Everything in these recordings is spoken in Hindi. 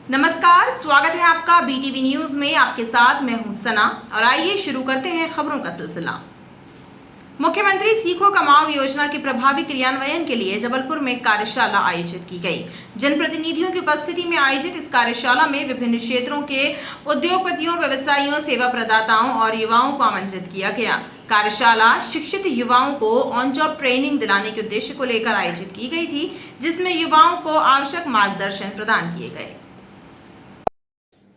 नमस्कार, स्वागत है आपका बीटीवी न्यूज में। आपके साथ मैं हूं सना और आइए शुरू करते हैं खबरों का सिलसिला। मुख्यमंत्री सीखो कमाओ योजना के प्रभावी क्रियान्वयन के लिए जबलपुर में कार्यशाला आयोजित की गई। जनप्रतिनिधियों की उपस्थिति में आयोजित इस कार्यशाला में विभिन्न क्षेत्रों के उद्योगपतियों, व्यवसायियों, सेवा प्रदाताओं और युवाओं को आमंत्रित किया गया। कार्यशाला शिक्षित युवाओं को ऑन जॉब ट्रेनिंग दिलाने के उद्देश्य को लेकर आयोजित की गई थी, जिसमें युवाओं को आवश्यक मार्गदर्शन प्रदान किए गए।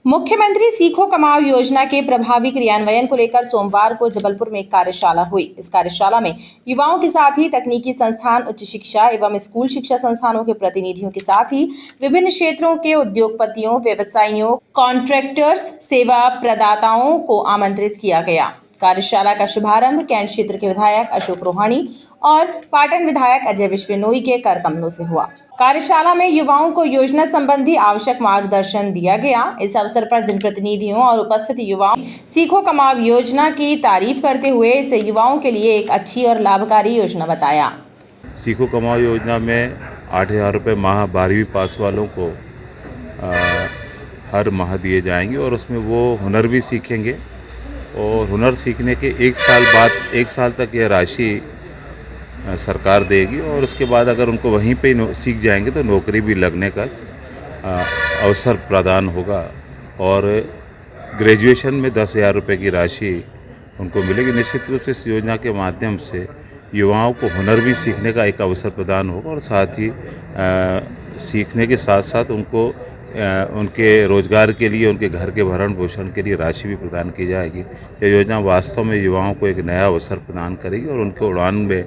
मुख्यमंत्री सीखो कमाओ योजना के प्रभावी क्रियान्वयन को लेकर सोमवार को जबलपुर में एक कार्यशाला हुई। इस कार्यशाला में युवाओं के साथ ही तकनीकी संस्थान, उच्च शिक्षा एवं स्कूल शिक्षा संस्थानों के प्रतिनिधियों के साथ ही विभिन्न क्षेत्रों के उद्योगपतियों, व्यवसायियों, कॉन्ट्रैक्टर्स, सेवा प्रदाताओं को आमंत्रित किया गया। कार्यशाला का शुभारंभ कैंट क्षेत्र के विधायक अशोक रोहानी और पाटन विधायक अजय विश्नोई के कर कमलों से हुआ। कार्यशाला में युवाओं को योजना संबंधी आवश्यक मार्गदर्शन दिया गया। इस अवसर पर जनप्रतिनिधियों और उपस्थित युवाओं सीखो कमाओ योजना की तारीफ करते हुए इसे युवाओं के लिए एक अच्छी और लाभकारी योजना बताया। सीखो कमाओ योजना में 8,000 रुपये माह 12वीं पास वालों को हर माह दिए जाएंगे और उसमें वो हुनर भी सीखेंगे और हुनर सीखने के 1 साल बाद 1 साल तक यह राशि सरकार देगी और उसके बाद अगर उनको वहीं पे सीख जाएंगे तो नौकरी भी लगने का अवसर प्रदान होगा और ग्रेजुएशन में 10,000 रुपये की राशि उनको मिलेगी। निश्चित रूप से इस योजना के माध्यम से युवाओं को हुनर भी सीखने का एक अवसर प्रदान होगा और साथ ही सीखने के साथ साथ उनको उनके रोजगार के लिए, उनके घर के भरण पोषण के लिए राशि भी प्रदान की जाएगी। यह योजना वास्तव में युवाओं को एक नया अवसर प्रदान करेगी और उनके उड़ान में।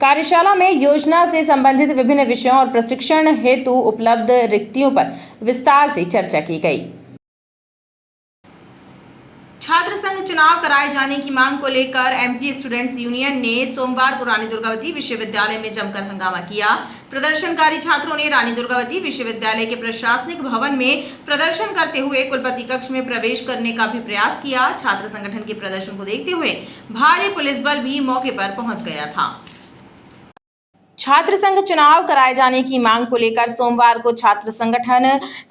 कार्यशाला में योजना से संबंधित विभिन्न विषयों और प्रशिक्षण हेतु उपलब्ध रिक्तियों पर विस्तार से चर्चा की गई। छात्र संघ चुनाव कराए जाने की मांग को लेकर एमपी स्टूडेंट्स यूनियन ने सोमवार को रानी दुर्गावती विश्वविद्यालय में जमकर हंगामा किया। प्रदर्शनकारी छात्रों ने रानी दुर्गावती विश्वविद्यालय के प्रशासनिक भवन में प्रदर्शन करते हुए कुलपति कक्ष में प्रवेश करने का भी प्रयास किया। छात्र संगठन के प्रदर्शन को देखते हुए भारी पुलिस बल भी मौके पर पहुंच गया था। छात्र संघ चुनाव कराए जाने की मांग को लेकर सोमवार को छात्र संगठन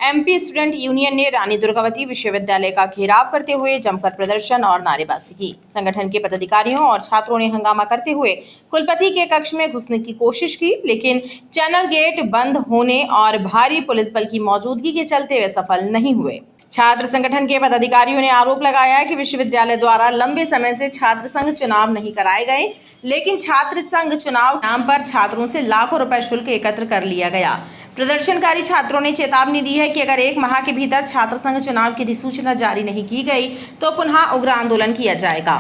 एमपी स्टूडेंट यूनियन ने रानी दुर्गावती विश्वविद्यालय का घेराव करते हुए जमकर प्रदर्शन और नारेबाजी की। संगठन के पदाधिकारियों और छात्रों ने हंगामा करते हुए कुलपति के कक्ष में घुसने की कोशिश की, लेकिन चैनल गेट बंद होने और भारी पुलिस बल की मौजूदगी के चलते वे सफल नहीं हुए। छात्र संगठन के पदाधिकारियों ने आरोप लगाया कि विश्वविद्यालय द्वारा लंबे समय से छात्र संघ चुनाव नहीं कराए गए, लेकिन छात्र संघ चुनाव नाम पर छात्रों से लाखों रुपए शुल्क एकत्र कर लिया गया। प्रदर्शनकारी छात्रों ने चेतावनी दी है कि अगर 1 माह के भीतर छात्र संघ चुनाव की अधिसूचना जारी नहीं की गई तो पुनः उग्र आंदोलन किया जाएगा।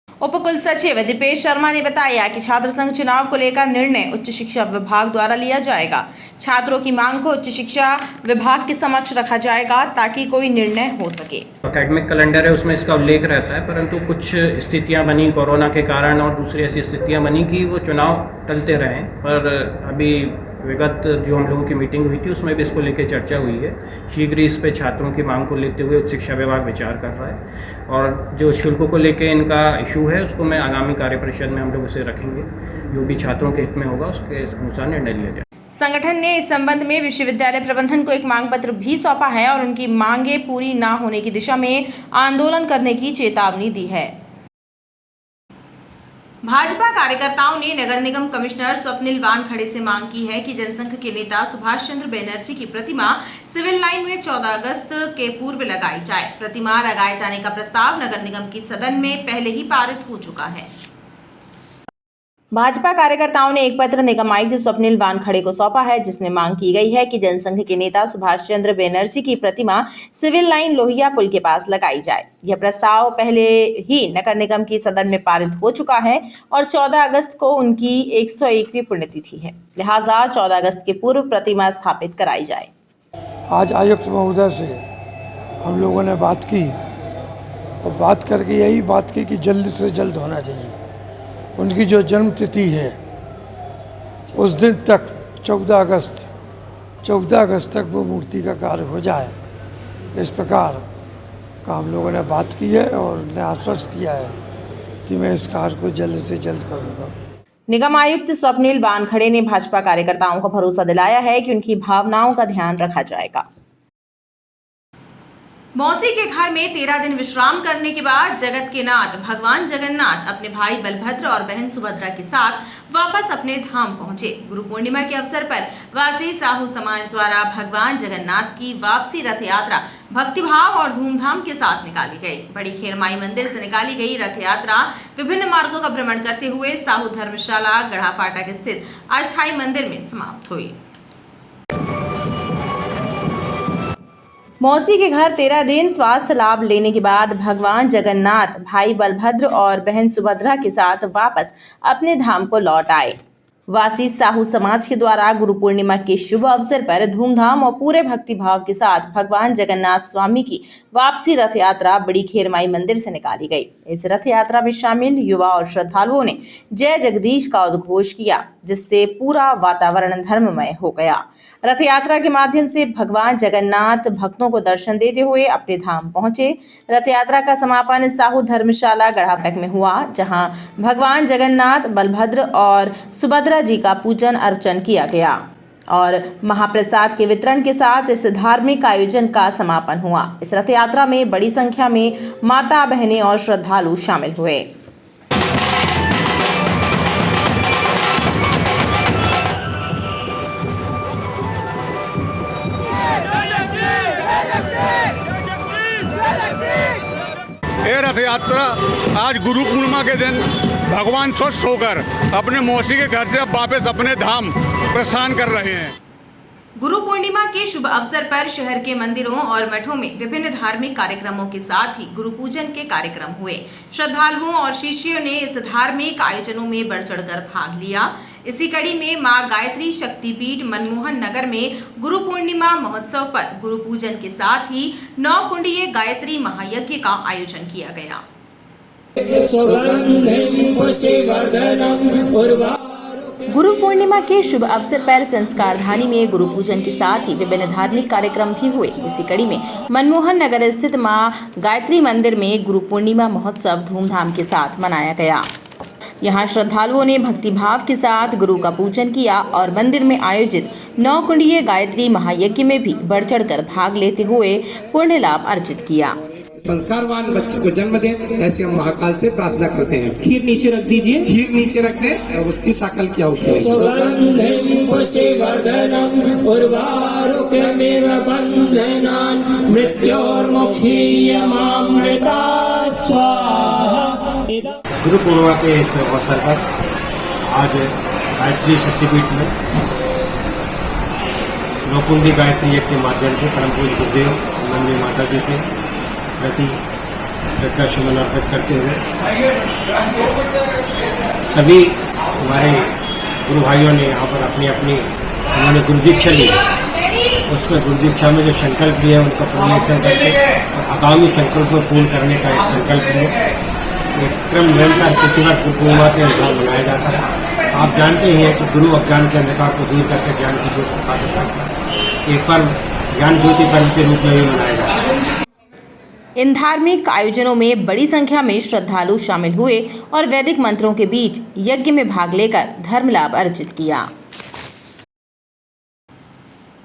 उपकुल सचिव दीपेश शर्मा ने बताया कि छात्र संघ चुनाव को लेकर निर्णय उच्च शिक्षा विभाग द्वारा लिया जाएगा। छात्रों की मांग को उच्च शिक्षा विभाग के समक्ष रखा जाएगा ताकि कोई निर्णय हो सके। एकेडमिक कैलेंडर है, उसमें इसका उल्लेख रहता है, परंतु कुछ स्थितियां बनी कोरोना के कारण और दूसरी ऐसी स्थितियां बनी कि वो चुनाव टलते रहे। पर अभी विगत जो हम लोगों की मीटिंग हुई थी उसमें भी इसको लेकर चर्चा हुई है। शीघ्र इस पे छात्रों की मांग को लेते हुए उच्च शिक्षा विभाग विचार कर रहा है और जो शुल्कों को लेकर इनका इशू है उसको मैं आगामी कार्य परिषद में हम लोग उसे रखेंगे। जो भी छात्रों के हित में होगा उसके अनुसार निर्णय लिया जाए। संगठन ने इस संबंध में विश्वविद्यालय प्रबंधन को एक मांग पत्र भी सौंपा है और उनकी मांगे पूरी न होने की दिशा में आंदोलन करने की चेतावनी दी है। भाजपा कार्यकर्ताओं ने नगर निगम कमिश्नर स्वप्निल वानखड़े से मांग की है कि जनसंघ के नेता सुभाष चंद्र बनर्जी की प्रतिमा सिविल लाइन में 14 अगस्त के पूर्व लगाई जाए। प्रतिमा लगाए जाने का प्रस्ताव नगर निगम की सदन में पहले ही पारित हो चुका है। भाजपा कार्यकर्ताओं ने एक पत्र निगम आयुक्त स्वप्निल वानखड़े को सौंपा है, जिसमें मांग की गई है कि जनसंघ के नेता सुभाष चंद्र बनर्जी की प्रतिमा सिविल लाइन लोहिया पुल के पास लगाई जाए। यह प्रस्ताव पहले ही नगर निगम की सदन में पारित हो चुका है और 14 अगस्त को उनकी 101वीं पुण्यतिथि है, लिहाजा 14 अगस्त के पूर्व प्रतिमा स्थापित कराई जाए। आज आयुक्त महोदय से हम लोगों ने बात की और बात करके यही बात की कि जल्द से जल्द होना चाहिए। उनकी जो जन्म तिथि है उस दिन तक 14 अगस्त तक वो मूर्ति का कार्य हो जाए, इस प्रकार का हम लोगों ने बात की है और उन्हें आश्वस्त किया है कि मैं इस कार्य को जल्द से जल्द करूँगा। निगम आयुक्त स्वप्निल वानखड़े ने भाजपा कार्यकर्ताओं को भरोसा दिलाया है कि उनकी भावनाओं का ध्यान रखा जाएगा। मौसी के घर में 13 दिन विश्राम करने के बाद जगत के नाथ भगवान जगन्नाथ अपने भाई बलभद्र और बहन सुभद्रा के साथ वापस अपने धाम पहुंचे। गुरु पूर्णिमा के अवसर पर वासी साहू समाज द्वारा भगवान जगन्नाथ की वापसी रथ यात्रा भक्तिभाव और धूमधाम के साथ निकाली गई। बड़ी खेरमाई मंदिर से निकाली गई रथ यात्रा विभिन्न मार्गों का भ्रमण करते हुए साहू धर्मशाला गढ़ा फाटक स्थित अस्थायी मंदिर में समाप्त हुई। मौसी के घर 13 दिन स्वास्थ्य लाभ लेने के बाद भगवान जगन्नाथ भाई बलभद्र और बहन सुभद्रा के साथ वापस अपने धाम को लौट आए। वासी साहू समाज के द्वारा गुरु पूर्णिमा के शुभ अवसर पर धूमधाम और पूरे भक्तिभाव के साथ भगवान जगन्नाथ स्वामी की वापसी रथ यात्रा बड़ी खेरमाई मंदिर से निकाली गई। इस रथ यात्रा में शामिल युवा और श्रद्धालुओं ने जय जगदीश का उद्घोष किया, जिससे पूरा वातावरण धर्ममय हो गया। रथ यात्रा के माध्यम से भगवान जगन्नाथ भक्तों को दर्शन देते हुए अपने धाम पहुंचे। रथ यात्रा का समापन साहू धर्मशाला गढ़ा फाटक में हुआ, जहां भगवान जगन्नाथ, बलभद्र और सुभद्रा जी का पूजन अर्चन किया गया और महाप्रसाद के वितरण के साथ इस धार्मिक आयोजन का समापन हुआ। इस रथ यात्रा में बड़ी संख्या में माता, बहनें और श्रद्धालु शामिल हुए। ये रथ यात्रा आज गुरु पूर्णिमा के दिन भगवान स्वस्थ होकर अपने मौसी के घर से अब वापस अपने धाम प्रस्थान कर रहे हैं। गुरु पूर्णिमा के शुभ अवसर पर शहर के मंदिरों और मठों में विभिन्न धार्मिक कार्यक्रमों के साथ ही गुरु पूजन के कार्यक्रम हुए। श्रद्धालुओं और शिष्यों ने इस धार्मिक आयोजनों में बढ़ चढ़कर भाग लिया। इसी कड़ी में मां गायत्री शक्तिपीठ मनमोहन नगर में गुरु पूर्णिमा महोत्सव पर गुरु पूजन के साथ ही 9 कुंडीय गायत्री महायज्ञ का आयोजन किया गया। गुरु पूर्णिमा के शुभ अवसर पर संस्कारधानी में गुरु पूजन के साथ ही विभिन्न धार्मिक कार्यक्रम भी हुए। इसी कड़ी में मनमोहन नगर स्थित मां गायत्री मंदिर में गुरु पूर्णिमा महोत्सव धूमधाम के साथ मनाया गया। यहाँ श्रद्धालुओं ने भक्तिभाव के साथ गुरु का पूजन किया और मंदिर में आयोजित 9 कुंडीय गायत्री महायज्ञ में भी बढ़ चढ़कर भाग लेते हुए पुण्य लाभ अर्जित किया। संस्कारवान बच्चे को जन्म दे, ऐसे हम महाकाल से प्रार्थना करते हैं। खीर नीचे रख दीजिए। खीर नीचे रख दे और उसकी साकल क्या होती है? गुरु पूर्णिमा के इस अवसर पर आज गायत्री शक्तिपीठ में 9 कुंडी गायत्री यज्ञ के माध्यम से परम पूज्य गुरुदेव नंदी माता जी के प्रति श्रद्धा सुमन अर्पित करते हुए सभी हमारे गुरु भाइयों ने यहाँ पर अपनी अपनी उन्होंने गुरु दीक्षा ली। उसमें गुरु दीक्षा में जो संकल्प लिए उनका पुनरीक्षण करके और आगामी संकल्प को पूर्ण करने का एक संकल्प है। एक क्रम निरंतर प्रतिवर्ष गुरु पूर्णिमा के अनुसार मनाया जाता है। आप जानते ही हैं कि गुरु अज्ञान के अंधकार को दूर करके ज्ञान की ज्योति प्रकाशित करता है। एक पर्व ज्ञान ज्योति पर्व के रूप में भी मनाया जाता है। इन धार्मिक आयोजनों में बड़ी संख्या में श्रद्धालु शामिल हुए और वैदिक मंत्रों के बीच यज्ञ में भाग लेकर धर्म लाभ अर्जित किया।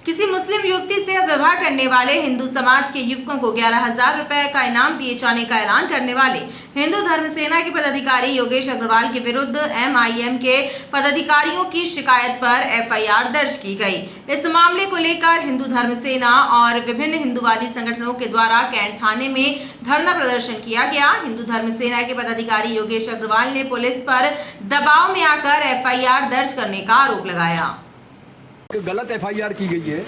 किसी मुस्लिम युवती से विवाह करने वाले हिंदू समाज के युवकों को 11,000 रुपए का इनाम दिए जाने का ऐलान करने वाले हिंदू धर्म सेना के पदाधिकारी योगेश अग्रवाल के विरुद्ध MIM के पदाधिकारियों की शिकायत पर FIR दर्ज की गई। इस मामले को लेकर हिंदू धर्म सेना और विभिन्न हिंदूवादी संगठनों के द्वारा कैंट थाने में धरना प्रदर्शन किया गया। हिंदू धर्म सेना के पदाधिकारी योगेश अग्रवाल ने पुलिस पर दबाव में आकर FIR दर्ज करने का आरोप लगाया। गलत FIR की गई है,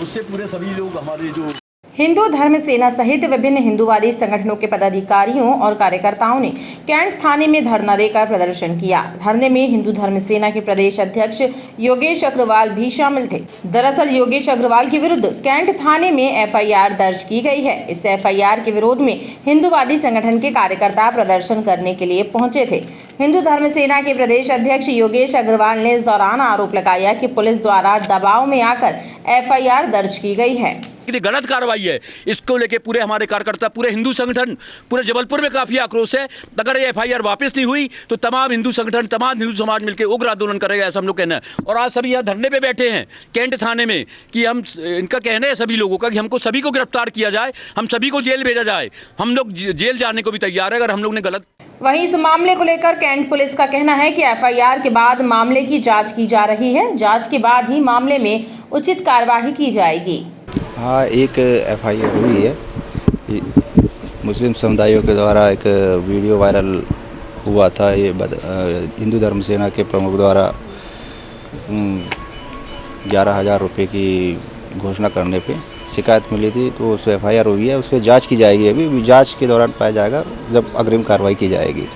उससे पूरे सभी लोग हमारे जो हिंदू धर्म सेना सहित विभिन्न हिंदूवादी संगठनों के पदाधिकारियों और कार्यकर्ताओं ने कैंट थाने में धरना देकर प्रदर्शन किया। धरने में हिंदू धर्म सेना के प्रदेश अध्यक्ष योगेश अग्रवाल भी शामिल थे। दरअसल योगेश अग्रवाल के विरुद्ध कैंट थाने में FIR दर्ज की गई है। इस FIR के विरोध में हिंदूवादी संगठन के कार्यकर्ता प्रदर्शन करने के लिए पहुंचे थे। हिंदू धर्म सेना के प्रदेश अध्यक्ष योगेश अग्रवाल ने इस दौरान आरोप लगाया कि पुलिस द्वारा दबाव में आकर एफआईआर दर्ज की गई है। ये गलत कार्रवाई है। इसको लेके पूरे हमारे कार्यकर्ता, पूरे हिंदू संगठन, पूरे जबलपुर में काफी आक्रोश है। अगर ये एफआईआर वापस नहीं हुई तो तमाम हिंदू संगठन, तमाम हिंदू समाज मिलकर उग्र आंदोलन करेगा, ऐसा हम लोग कहना है। और आज सभी यहाँ धरने पे बैठे हैं कैंट थाने में कि हम, इनका कहना है सभी लोगों का कि हमको सभी को गिरफ्तार किया जाए, हम सभी को जेल भेजा जाए। हम लोग जेल जाने को भी तैयार है अगर हम लोग ने गलत। वहीं इस मामले को लेकर कैंट पुलिस का कहना है कि एफआईआर के बाद मामले की जांच की जा रही है। जांच के बाद ही मामले में उचित कार्यवाही की जाएगी। हाँ, एक एफआईआर हुई है। मुस्लिम समुदायों के द्वारा एक वीडियो वायरल हुआ था। ये हिंदू धर्म सेना के प्रमुख द्वारा 11,000 रुपये की घोषणा करने पे शिकायत मिली थी, तो उस पर एफआईआर हुई है। उस पर जाँच की जाएगी। अभी जांच के दौरान पाया जाएगा जब अग्रिम कार्रवाई की जाएगी।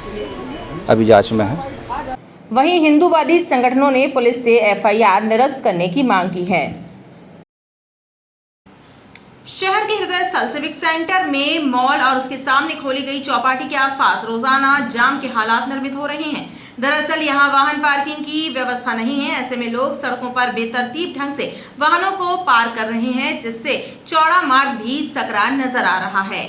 अभी जांच में है। वहीं हिंदूवादी संगठनों ने पुलिस से एफआईआर निरस्त करने की मांग की है। शहर के हृदय स्थल सिविक सेंटर में मॉल और उसके सामने खोली गई चौपाटी के आसपास रोजाना जाम के हालात निर्मित हो रहे हैं। दरअसल यहां वाहन पार्किंग की व्यवस्था नहीं है। ऐसे में लोग सड़कों पर बेतरतीब ढंग से वाहनों को पार कर रहे हैं, जिससे चौड़ा मार्ग भी सकरा नजर आ रहा है।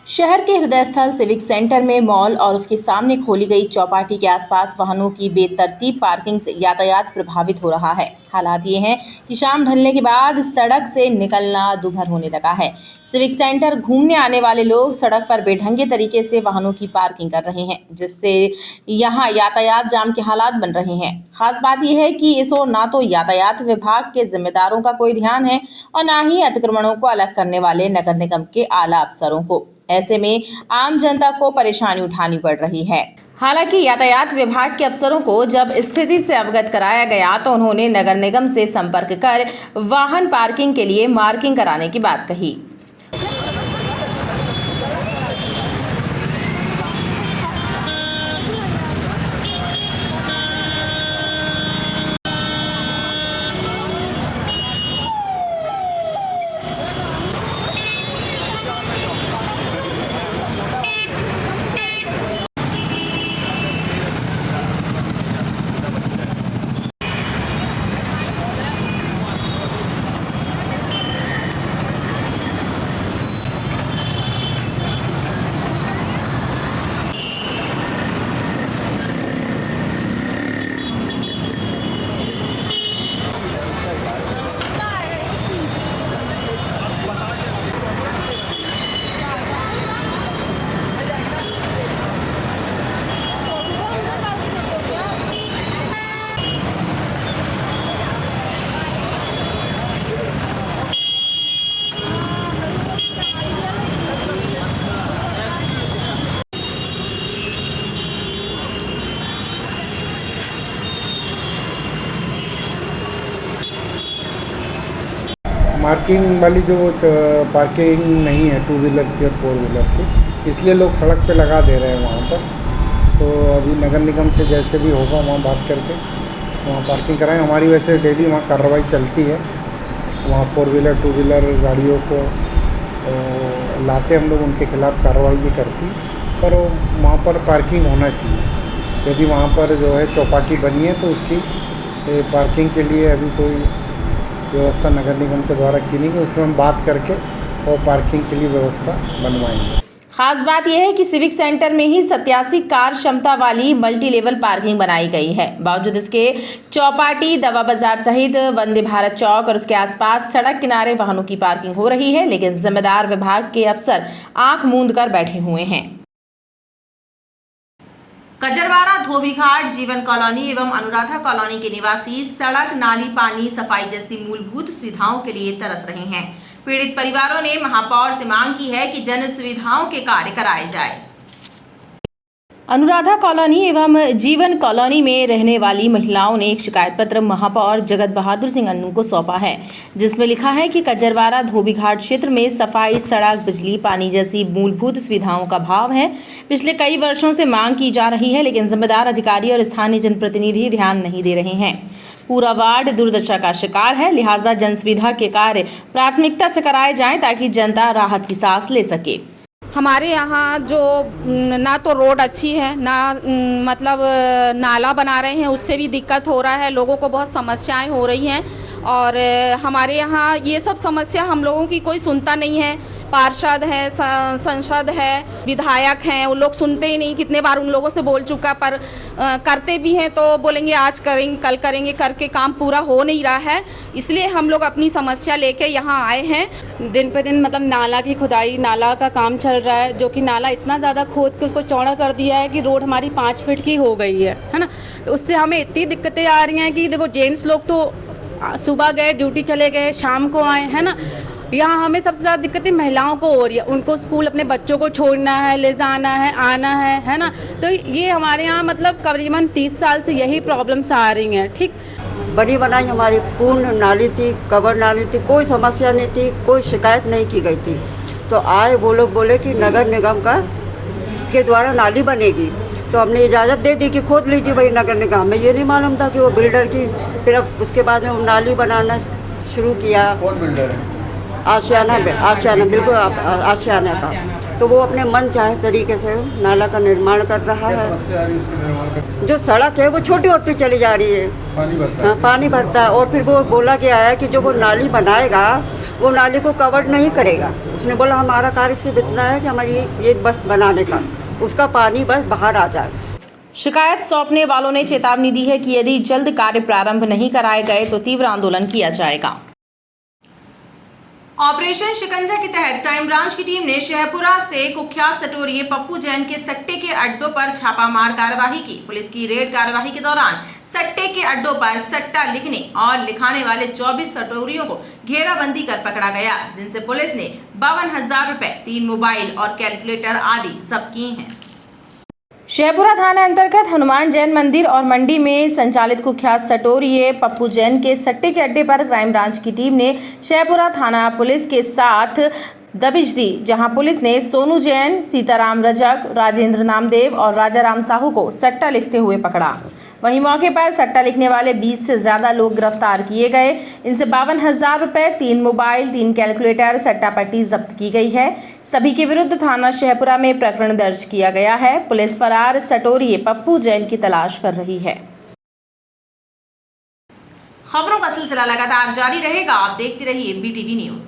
शहर के हृदय स्थल सिविक सेंटर में मॉल और उसके सामने खोली गई चौपाटी के आसपास वाहनों की बेतरतीब पार्किंग से यातायात प्रभावित हो रहा है। हालात ये हैं कि शाम ढलने के बाद सड़क से निकलना दूभर होने लगा है। सिविक सेंटर घूमने आने वाले लोग सड़क पर बेढंगे तरीके से वाहनों की पार्किंग कर रहे हैं, जिससे यहां यातायात जाम के हालात बन रहे हैं। खास बात यह है कि इस ओर ना तो यातायात विभाग के जिम्मेदारों का कोई ध्यान है और ना ही अतिक्रमणों को अलग करने वाले नगर निगम के आला अफसरों को। ऐसे में आम जनता को परेशानी उठानी पड़ रही है। हालांकि यातायात विभाग के अफसरों को जब स्थिति से अवगत कराया गया तो उन्होंने नगर निगम से संपर्क कर वाहन पार्किंग के लिए मार्किंग कराने की बात कही। मार्किंग वाली जो पार्किंग नहीं है टू व्हीलर की और फोर व्हीलर की, इसलिए लोग सड़क पे लगा दे रहे हैं वहाँ पर। तो अभी नगर निगम से जैसे भी होगा वहाँ बात करके वहाँ पार्किंग कराएं। हमारी वैसे डेली वहाँ कार्रवाई चलती है। वहाँ फोर व्हीलर टू व्हीलर गाड़ियों को लाते हम लोग, उनके खिलाफ़ कार्रवाई भी करती, पर वहाँ पर पार्किंग होना चाहिए। यदि वहाँ पर जो है चौपाटी बनी है तो उसकी पार्किंग के लिए अभी कोई व्यवस्था नगर निगम के द्वारा की नहीं है, उसमें हम बात करके और पार्किंग के लिए व्यवस्था बनवाएंगे। खास बात यह है कि सिविक सेंटर में ही 87 कार क्षमता वाली मल्टी लेवल पार्किंग बनाई गई है। बावजूद इसके चौपाटी, दवा बाजार सहित वंदे भारत चौक और उसके आसपास सड़क किनारे वाहनों की पार्किंग हो रही है, लेकिन जिम्मेदार विभाग के अफसर आंख मूंद कर बैठे हुए हैं। कजरवाड़ा, धोबीघाट, जीवन कॉलोनी एवं अनुराधा कॉलोनी के निवासी सड़क, नाली, पानी, सफाई जैसी मूलभूत सुविधाओं के लिए तरस रहे हैं। पीड़ित परिवारों ने महापौर से मांग की है कि जन सुविधाओं के कार्य कराए जाए। अनुराधा कॉलोनी एवं जीवन कॉलोनी में रहने वाली महिलाओं ने एक शिकायत पत्र महापौर जगत बहादुर सिंह अन्नू को सौंपा है, जिसमें लिखा है कि कजरवाड़ा धोबीघाट क्षेत्र में सफाई, सड़क, बिजली, पानी जैसी मूलभूत सुविधाओं का अभाव है। पिछले कई वर्षों से मांग की जा रही है, लेकिन जिम्मेदार अधिकारी और स्थानीय जनप्रतिनिधि ध्यान नहीं दे रहे हैं। पूरा वार्ड दुर्दशा का शिकार है, लिहाजा जन सुविधा के कार्य प्राथमिकता से कराए जाएं ताकि जनता राहत की सांस ले सके। हमारे यहाँ जो ना तो रोड अच्छी है ना मतलब नाला बना रहे हैं, उससे भी दिक्कत हो रहा है, लोगों को बहुत समस्याएं हो रही हैं। और हमारे यहाँ ये सब समस्या हम लोगों की कोई सुनता नहीं है। पार्षद है, सांसद है, विधायक हैं, वो लोग सुनते ही नहीं। कितने बार उन लोगों से बोल चुका, पर करते भी हैं तो बोलेंगे आज करेंगे कल करेंगे, करके काम पूरा हो नहीं रहा है। इसलिए हम लोग अपनी समस्या लेके यहाँ आए हैं। दिन पे दिन मतलब नाला की खुदाई, नाला का काम चल रहा है, जो कि नाला इतना ज़्यादा खोद के उसको चौड़ा कर दिया है कि रोड हमारी 5 फीट की हो गई है ना। तो उससे हमें इतनी दिक्कतें आ रही हैं कि देखो जेंट्स लोग तो सुबह गए ड्यूटी चले गए, शाम को आए, है ना। यहाँ हमें सबसे ज़्यादा दिक्कतें महिलाओं को हो रही है। उनको स्कूल अपने बच्चों को छोड़ना है, ले जाना है, आना है ना। तो ये हमारे यहाँ मतलब करीबन 30 साल से यही प्रॉब्लम्स आ रही हैं। ठीक, बनी बनाई हमारी पूर्ण नाली थी, कवर नाली थी, कोई समस्या नहीं थी, कोई शिकायत नहीं की गई थी। तो आए वो लोग बोले कि नगर निगम के द्वारा नाली बनेगी, तो हमने इजाज़त दे दी कि खोद लीजिए भाई नगर निगम में। ये नहीं मालूम था कि वो बिल्डर की, फिर अब उसके बाद में वो नाली बनाना शुरू किया। कौन बिल्डर है? आशियाना बिल्कुल आशियाना का। तो वो अपने मन चाहे तरीके से नाला का निर्माण कर रहा है। जो सड़क है वो छोटी होती चली जा रही है, पानी भरता है। और फिर वो बोला गया है कि जो वो नाली बनाएगा वो नाली को कवर नहीं करेगा। उसने बोला हमारा कार्य सिर्फ इतना है कि हमारी ये बस बनाने का, उसका पानी बस बाहर आ जाए। शिकायत सौंपने वालों ने चेतावनी दी है कि यदि जल्द कार्य प्रारंभ नहीं कराए गए तो तीव्र आंदोलन किया जाएगा। ऑपरेशन शिकंजा के तहत क्राइम ब्रांच की टीम ने शहपुरा से कुख्यात सटोरिये पप्पू जैन के सट्टे के अड्डों पर छापामार कार्रवाई की। पुलिस की रेड कार्रवाई के दौरान सट्टे के अड्डों पर सट्टा लिखने और लिखाने वाले 24 सटोरियों को घेराबंदी कर पकड़ा गया, जिनसे पुलिस ने 52,000 रुपए, 3 मोबाइल और कैलकुलेटर आदि जब्त किए हैं। शहपुरा थाना अंतर्गत हनुमान जैन मंदिर और मंडी में संचालित कुख्यात सटोरिये पप्पू जैन के सट्टे के अड्डे पर क्राइम ब्रांच की टीम ने शहपुरा थाना पुलिस के साथ दबिश दी, जहां पुलिस ने सोनू जैन, सीताराम रजक, राजेंद्र नामदेव और राजाराम साहू को सट्टा लिखते हुए पकड़ा। वहीं मौके पर सट्टा लिखने वाले 20 से ज्यादा लोग गिरफ्तार किए गए। इनसे 52,000 रुपए, 3 मोबाइल, 3 कैलकुलेटर, सट्टा पट्टी जब्त की गई है। सभी के विरुद्ध थाना शहपुरा में प्रकरण दर्ज किया गया है। पुलिस फरार सटोरिये पप्पू जैन की तलाश कर रही है। खबरों का सिलसिला लगातार जारी रहेगा, आप देखते रहिए BTV न्यूज।